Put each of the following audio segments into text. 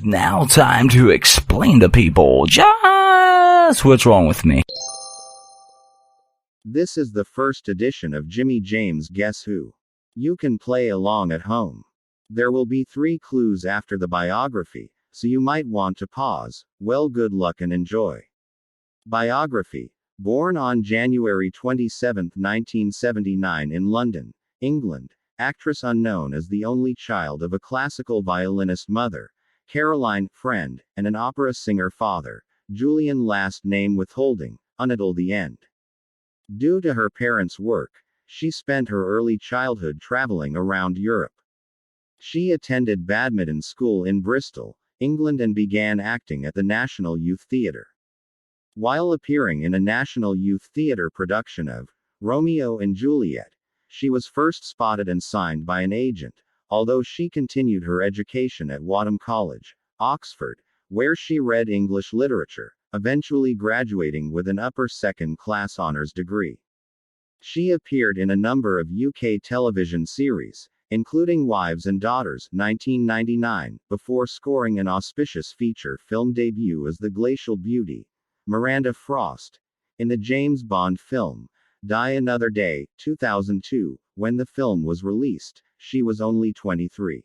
is now time to explain to people just what's wrong with me. This is the first edition of Jimmy James Guess Who. You can play along at home. There will be 3 clues after the biography, so you might want to pause. Well, good luck and enjoy. Biography. Born on January 27, 1979 in London, England, actress unknown as the only child of a classical violinist mother, Caroline, friend, and an opera singer father, Julian, last name withholding, until the end. Due to her parents' work, she spent her early childhood traveling around Europe. She attended badminton school in Bristol, England, and began acting at the National Youth Theatre. While appearing in a National Youth Theatre production of Romeo and Juliet, she was first spotted and signed by an agent, although she continued her education at Wadham College, Oxford, where she read English literature, eventually graduating with an upper second-class honours degree. She appeared in a number of UK television series, including Wives and Daughters, 1999, before scoring an auspicious feature film debut as the Glacial Beauty, Miranda Frost, in the James Bond film, Die Another Day, 2002. When the film was released, she was only 23.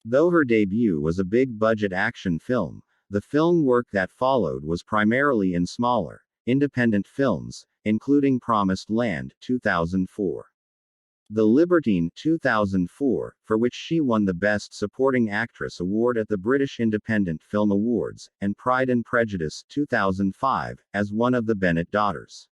Though her debut was a big-budget action film, the film work that followed was primarily in smaller, independent films, including Promised Land, 2004. The Libertine, 2004, for which she won the Best Supporting Actress award at the British Independent Film Awards, and Pride and Prejudice, 2005, as one of the Bennet daughters.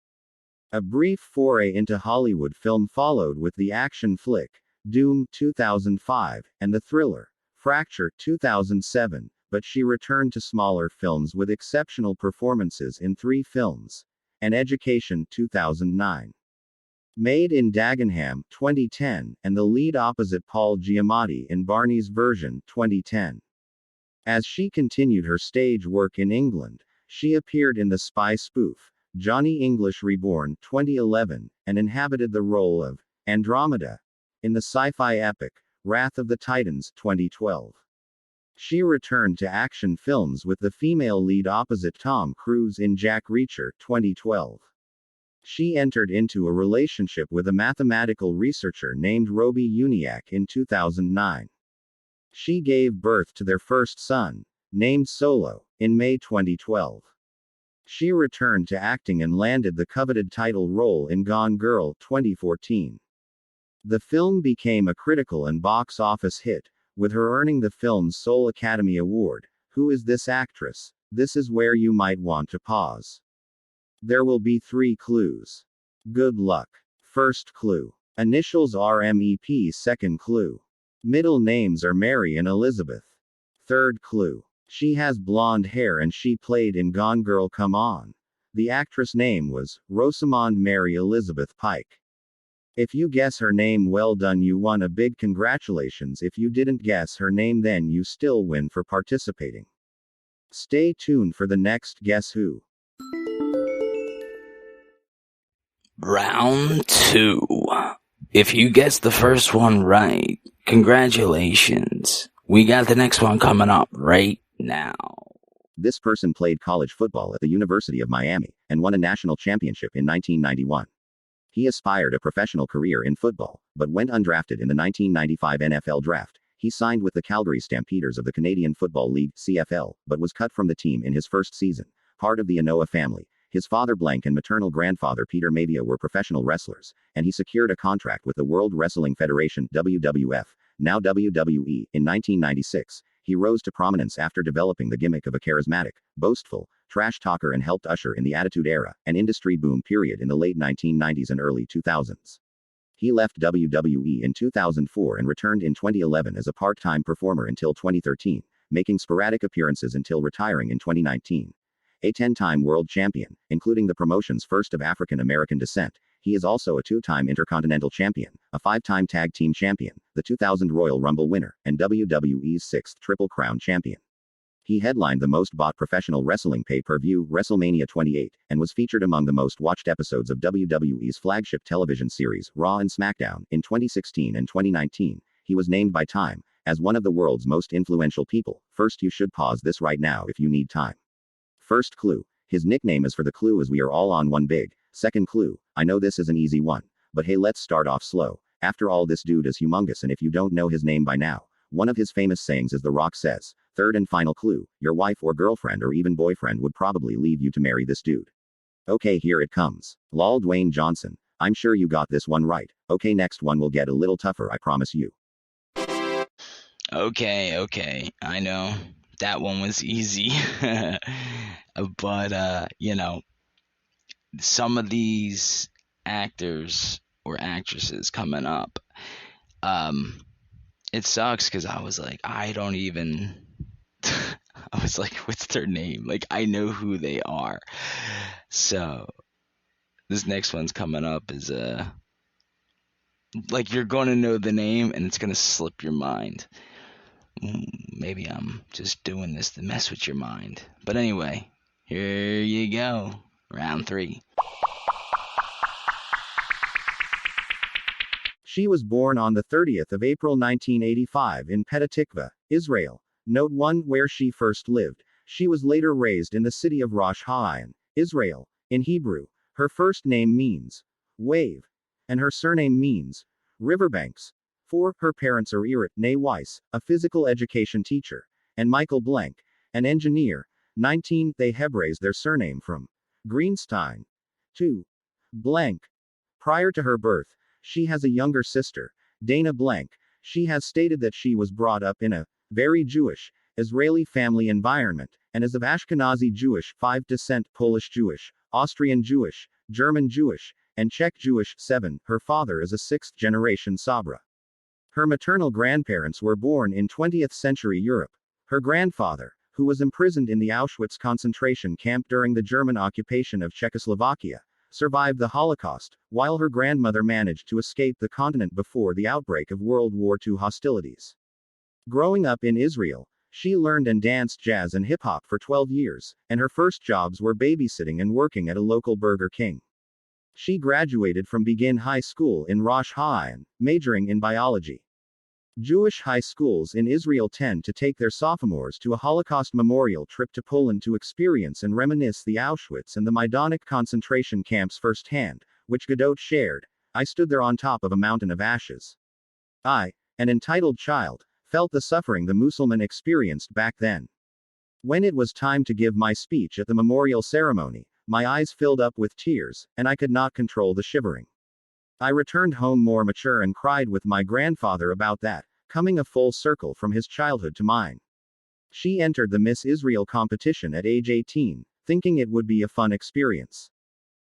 A brief foray into Hollywood film followed with the action flick, Doom, 2005, and the thriller, Fracture, 2007, but she returned to smaller films with exceptional performances in 3 films, and Education, 2009. Made in Dagenham, 2010, and the lead opposite Paul Giamatti in Barney's Version, 2010. As she continued her stage work in England, she appeared in the spy spoof, Johnny English Reborn, 2011, and inhabited the role of Andromeda in the sci-fi epic, Wrath of the Titans, 2012. She returned to action films with the female lead opposite Tom Cruise in Jack Reacher, 2012. She entered into a relationship with a mathematical researcher named Roby Uniacke in 2009. She gave birth to their first son, named Solo, in May 2012. She returned to acting and landed the coveted title role in Gone Girl, 2014. The film became a critical and box office hit, with her earning the film's sole Academy Award. Who is this actress? This is where you might want to pause. There will be 3 clues. Good luck. First clue. Initials are MEP. Second clue. Middle names are Mary and Elizabeth. Third clue. She has blonde hair and she played in Gone Girl Come On. The actress name was Rosamond Mary Elizabeth Pike. If you guess her name, well done, you won a big congratulations. If you didn't guess her name, then you still win for participating. Stay tuned for the next Guess Who. Round 2. If you guess the first one right, congratulations. We got the next one coming up right now. This person played college football at the University of Miami, and won a national championship in 1991. He aspired a professional career in football, but went undrafted in the 1995 NFL Draft. He signed with the Calgary Stampeders of the Canadian Football League, CFL, but was cut from the team in his first season. Part of the Anoa family, his father Blank and maternal grandfather Peter Mavia were professional wrestlers, and he secured a contract with the World Wrestling Federation, WWF, now WWE, in 1996. He rose to prominence after developing the gimmick of a charismatic, boastful, trash talker and helped usher in the Attitude Era, an industry boom period in the late 1990s and early 2000s. He left WWE in 2004 and returned in 2011 as a part-time performer until 2013, making sporadic appearances until retiring in 2019. A 10-time world champion, including the promotion's first of African American descent, he is also a 2-time Intercontinental Champion, a 5-time Tag Team Champion, the 2000 Royal Rumble winner, and WWE's 6th Triple Crown Champion. He headlined the most bought professional wrestling pay-per-view, WrestleMania 28, and was featured among the most watched episodes of WWE's flagship television series, Raw and SmackDown, in 2016 and 2019. He was named by Time As one of the world's most influential people, first you should pause this right now if you need time. First clue. His nickname is for the clue as we are all on one big. Second clue. I know this is an easy one, but hey, let's start off slow. After all, this dude is humongous, and if you don't know his name by now, one of his famous sayings is The Rock says. Third and final clue. Your wife or girlfriend or even boyfriend would probably leave you to marry this dude. Okay, here it comes. Lol, Dwayne Johnson. I'm sure you got this one right. Okay, next one will get a little tougher, I promise you. Okay, I know. That one was easy. But, some of these actors or actresses coming up, it sucks because I was like, I don't even. I was like, what's their name? Like, I know who they are. So, this next one's coming up is, like, you're going to know the name and it's going to slip your mind. Maybe I'm just doing this to mess with your mind. But anyway, here you go. Round 3. She was born on the 30th of April 1985 in Petah Tikva, Israel. Note 1 where she first lived. She was later raised in the city of Rosh Ha'ayan, Israel. In Hebrew, her first name means wave, and her surname means riverbanks. 4. Her parents are Irit Nay Weiss, a physical education teacher, and Michael Blank, an engineer. 19. They Hebraised their surname from Greenstein to Blank. Prior to her birth, she has a younger sister, Dana Blank. She has stated that she was brought up in a very Jewish, Israeli family environment, and is of Ashkenazi Jewish 5 descent, Polish Jewish, Austrian Jewish, German Jewish, and Czech Jewish. 7. Her father is a 6th generation Sabra. Her maternal grandparents were born in 20th century Europe. Her grandfather, who was imprisoned in the Auschwitz concentration camp during the German occupation of Czechoslovakia, survived the Holocaust, while her grandmother managed to escape the continent before the outbreak of World War II hostilities. Growing up in Israel, she learned and danced jazz and hip-hop for 12 years, and her first jobs were babysitting and working at a local Burger King. She graduated from Begin High School in Rosh Ha'ayan, majoring in biology. Jewish high schools in Israel tend to take their sophomores to a Holocaust memorial trip to Poland to experience and reminisce the Auschwitz and the Majdanek concentration camps firsthand, which Godot shared. I stood there on top of a mountain of ashes. I, an entitled child, felt the suffering the Musulman experienced back then. When it was time to give my speech at the memorial ceremony, my eyes filled up with tears, and I could not control the shivering. I returned home more mature and cried with my grandfather about that, coming a full circle from his childhood to mine. She entered the Miss Israel competition at age 18, thinking it would be a fun experience.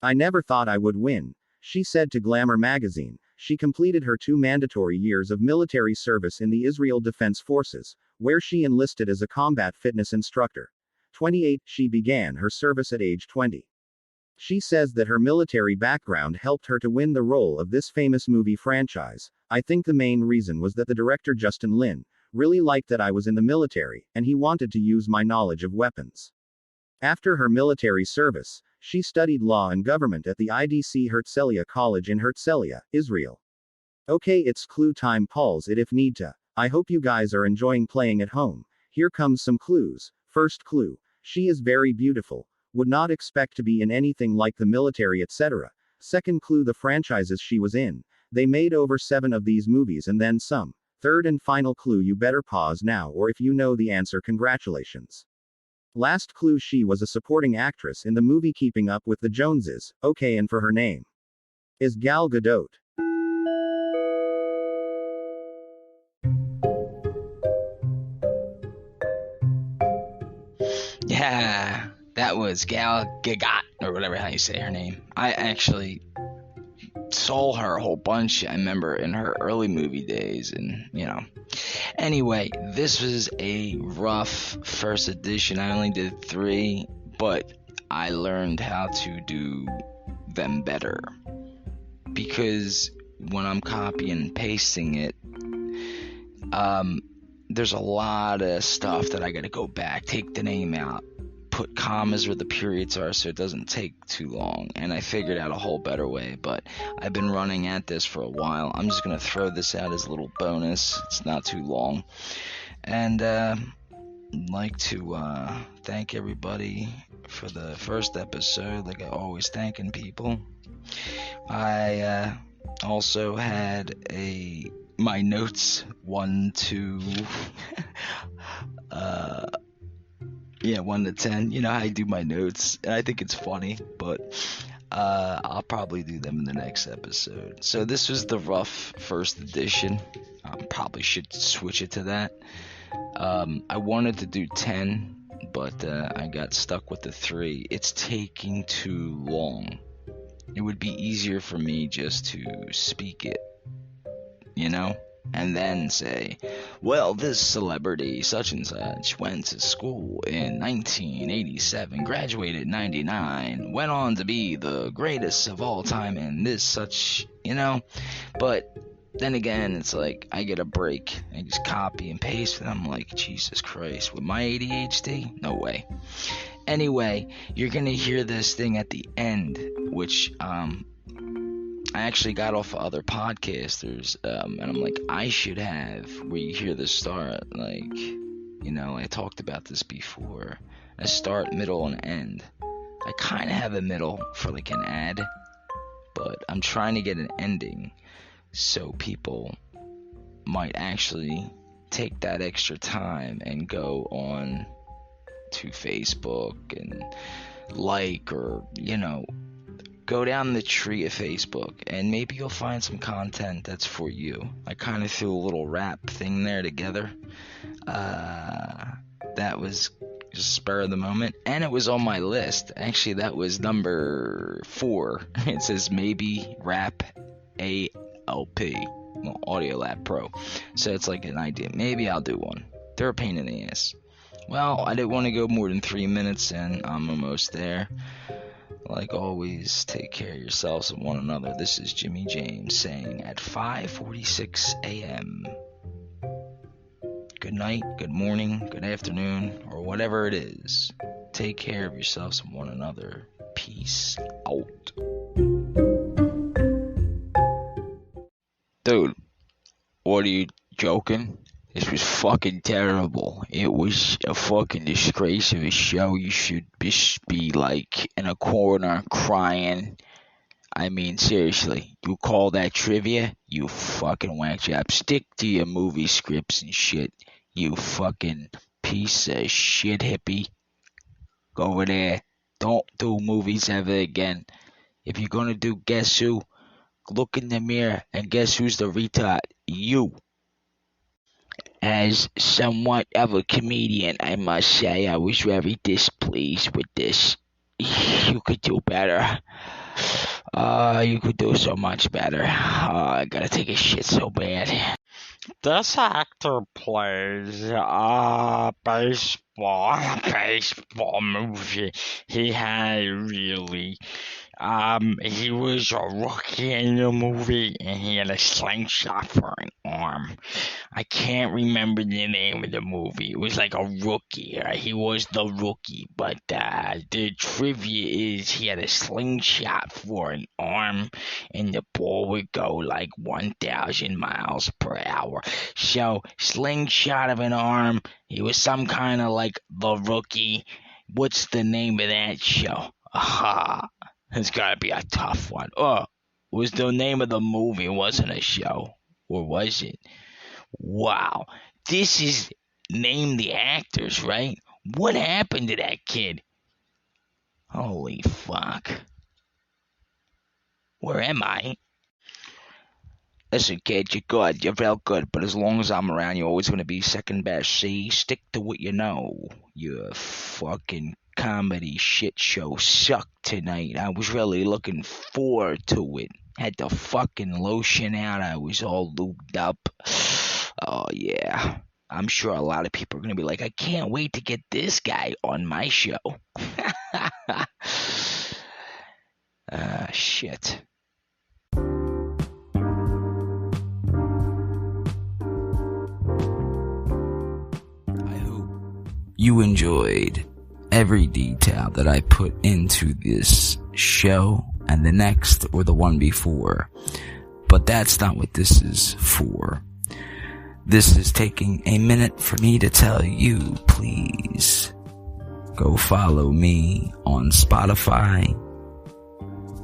I never thought I would win, she said to Glamour magazine. She completed her 2 mandatory years of military service in the Israel Defense Forces, where she enlisted as a combat fitness instructor. 28. She began her service at age 20. She says that her military background helped her to win the role of this famous movie franchise. I think the main reason was that the director Justin Lin really liked that I was in the military, and he wanted to use my knowledge of weapons. After her military service, she studied law and government at the IDC Herzliya College in Herzliya, Israel. Okay, it's clue time. Pause it if need to. I hope you guys are enjoying playing at home. Here comes some clues. First clue. She is very beautiful. Would not expect to be in anything like the military, etc. Second clue. The franchises she was in. They made over 7 of these movies and then some. Third and final clue. You better pause now, or if you know the answer, congratulations. Last clue. She was a supporting actress in the movie Keeping Up with the Joneses. Okay, and for her name is Gal Gadot. Yeah, that was Gal Gadot, or whatever how you say her name. I actually saw her a whole bunch, I remember, in her early movie days, and, Anyway, this was a rough first edition. I only did 3, but I learned how to do them better. Because when I'm copying and pasting it, there's a lot of stuff that I gotta go back, take the name out, put commas where the periods are so it doesn't take too long, and I figured out a whole better way, but I've been running at this for a while. I'm just going to throw this out as a little bonus. It's not too long. And I'd like to thank everybody for the first episode, like I always thanking people. I also had my notes 1 to 1 to 10. You know how I do my notes, and I think it's funny, but I'll probably do them in the next episode. So this was the rough first edition. Probably should switch it to that. I wanted to do 10, but I got stuck with the 3. It's taking too long. It would be easier for me just to speak it, you know? And then say, well, this celebrity such and such went to school in 1987, graduated in 99, went on to be the greatest of all time in this such, you know? But then again, it's like I get a break. I just copy and paste, and I'm like, Jesus Christ, with my ADHD? No way. Anyway, you're going to hear this thing at the end, which I actually got off of other podcasters, and I'm like, I should have, where you hear the start, like, you know, I talked about this before, a start, middle, and end. I kind of have a middle for like an ad, but I'm trying to get an ending, so people might actually take that extra time and go on to Facebook and like, or, you know, go down the tree of Facebook, and maybe you'll find some content that's for you. I kind of threw a little rap thing there together. That was just spur of the moment, and it was on my list. Actually, that was number 4. It says maybe rap ALP, well, Audio Lab Pro. So it's like an idea. Maybe I'll do one. They're a pain in the ass. Well, I didn't want to go more than 3 minutes, and I'm almost there. Like always, take care of yourselves and one another. This is Jimmy James saying at 5:46 a.m. Good night, good morning, good afternoon, or whatever it is. Take care of yourselves and one another. Peace out. Dude, what are you joking? This was fucking terrible. It was a fucking disgrace of a show. You should be like in a corner crying. I mean, seriously, you call that trivia? You fucking whack job. Stick to your movie scripts and shit. You fucking piece of shit hippie. Go over there. Don't do movies ever again. If you're gonna do Guess Who, look in the mirror and guess who's the retard? You. As somewhat of a comedian, I must say I was very displeased with this. You could do better. You could do so much better. I gotta take a shit so bad. This actor plays a baseball movie. He had really... he was a rookie in the movie, and he had a slingshot for an arm. I can't remember the name of the movie. It was like a rookie. He was the rookie, but the trivia is he had a slingshot for an arm, and the ball would go like 1,000 miles per hour. So, slingshot of an arm. He was some kind of like the rookie. What's the name of that show? Aha. It's gotta be a tough one. Was the name of the movie? It wasn't a show. Or was it? Wow. This is Name the Actors, right? What happened to that kid? Holy fuck. Where am I? Listen, kid, you're good. You're real good. But as long as I'm around, you're always gonna be second best. See? Stick to what you know. You fucking comedy shit show sucked tonight. I was really looking forward to it. Had to fucking lotion out. I was all lubed up. Oh, yeah. I'm sure a lot of people are going to be like, I can't wait to get this guy on my show. Shit. I hope you enjoyed every detail that I put into this show and the next or the one before. But that's not what this is for. This is taking a minute for me to tell you, please go follow me on Spotify.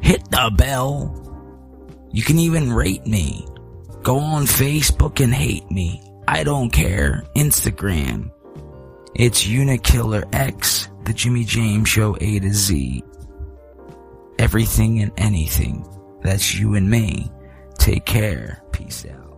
Hit the bell. You can even rate me. Go on Facebook and hate me. I don't care. Instagram. It's UnikillerX, the Jimmy James Show A to Z. Everything and anything. That's you and me. Take care. Peace out.